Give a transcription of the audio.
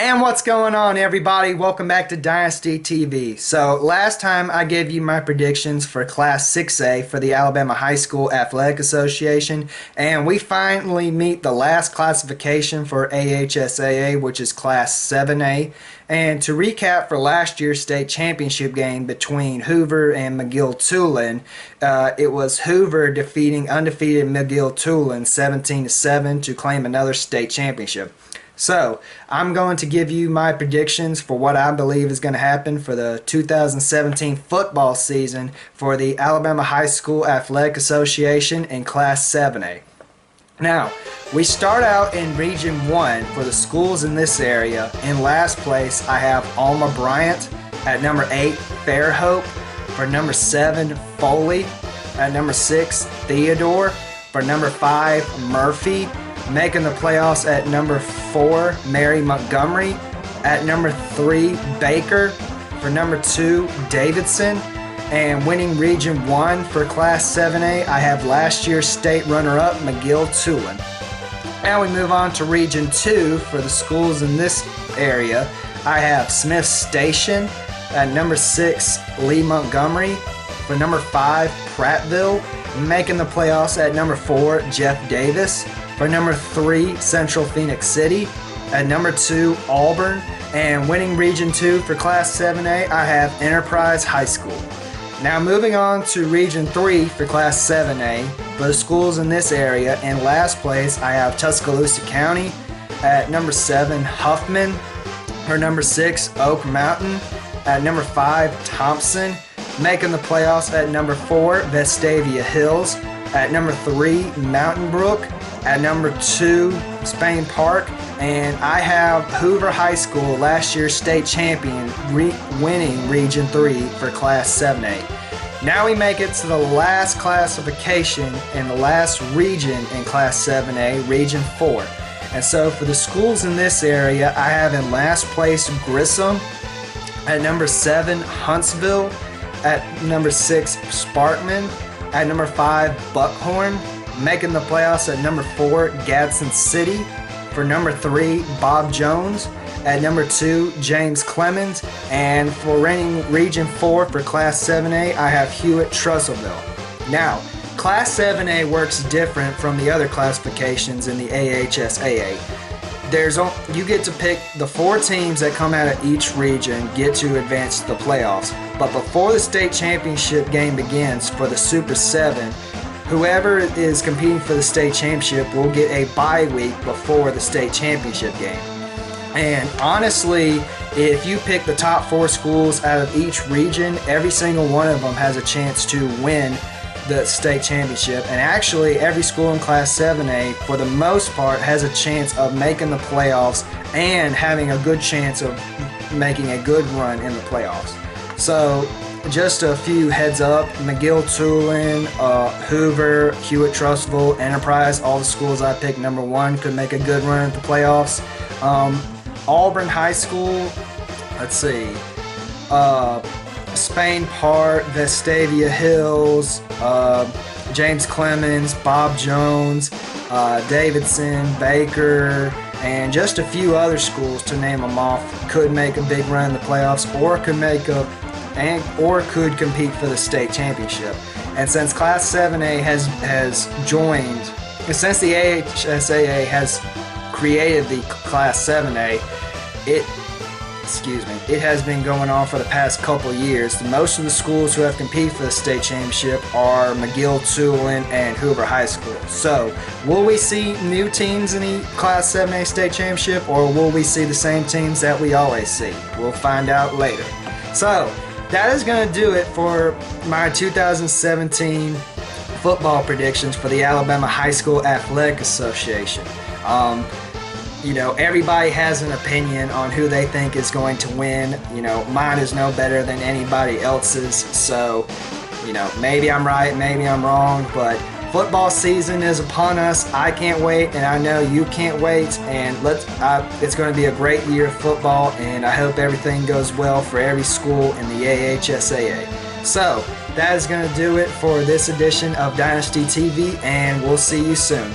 And what's going on, everybody? Welcome back to Dynasty TV. So last time I gave you my predictions for Class 6A for the Alabama High School Athletic Association, and we finally meet the last classification for AHSAA, which is Class 7A. And to recap for last year's state championship game between Hoover and McGill-Tulane, it was Hoover defeating undefeated McGill-Tulane 17-7 to claim another state championship. So, I'm going to give you my predictions for what I believe is going to happen for the 2017 football season for the Alabama High School Athletic Association in Class 7A. Now, we start out in Region 1 for the schools in this area. In last place, I have Alma Bryant. At number 8, Fairhope. For number 7, Foley. At number 6, Theodore. For number 5, Murphy. Making the playoffs at number 4, Mary Montgomery. At number 3, Baker. For number 2, Davidson. And winning Region 1 for Class 7A, I have last year's state runner-up, McGill-Tulane. Now we move on to Region 2 for the schools in this area. I have Smith Station. At number 6, Lee Montgomery. For number 5, Prattville. Making the playoffs at number 4, Jeff Davis. For number 3, Central Phoenix City. At number 2, Auburn. And winning Region 2 for Class 7A, I have Enterprise High School. Now moving on to Region 3 for Class 7A. For the schools in this area, in last place, I have Tuscaloosa County. At number 7, Huffman. For number 6, Oak Mountain. At number 5, Thompson. Making the playoffs at number 4, Vestavia Hills. At number 3, Mountain Brook. At number 2, Spain Park. And I have Hoover High School, last year's state champion, winning Region 3 for Class 7A. Now we make it to the last classification and the last region in Class 7A, Region 4. And so for the schools in this area, I have in last place Grissom. At number 7, Huntsville. At number 6, Sparkman. At number 5, Buckhorn. Making the playoffs at number 4, Gadsden City. For number 3, Bob Jones. At number 2, James Clemens. And for reigning Region 4 for Class 7A, I have Hewitt-Trussellville. Now, Class 7A works different from the other classifications in the AHSAA. You get to pick the 4 teams that come out of each region get to advance to the playoffs. But before the state championship game begins for the Super 7, whoever is competing for the state championship will get a bye week before the state championship game. And honestly, if you pick the top 4 schools out of each region, every single one of them has a chance to win the state championship. And actually, every school in Class 7A, for the most part, has a chance of making the playoffs and having a good chance of making a good run in the playoffs. So, just a few heads up, McGill-Tulane, Hoover, Hewitt-Trussville, Enterprise, all the schools I picked number 1 could make a good run at the playoffs. Auburn High School, let's see, Spain Park, Vestavia Hills, James Clemens, Bob Jones, Davidson, Baker, and just a few other schools, to name them off, could make a big run in the playoffs or could compete for the state championship. And since Class 7A has joined, since the AHSAA has created the Class 7A, it has been going on for the past couple years. Most of the schools who have competed for the state championship are McGill-Tulane and Hoover High School. So, will we see new teams in the Class 7A state championship, or will we see the same teams that we always see? We'll find out later. So, that is going to do it for my 2017 football predictions for the Alabama High School Athletic Association. Everybody has an opinion on who they think is going to win. Mine is no better than anybody else's. So, maybe I'm right, maybe I'm wrong, but football season is upon us. I can't wait, and I know you can't wait. And it's going to be a great year of football, and I hope everything goes well for every school in the AHSAA. So, that is going to do it for this edition of Dynasty TV, and we'll see you soon.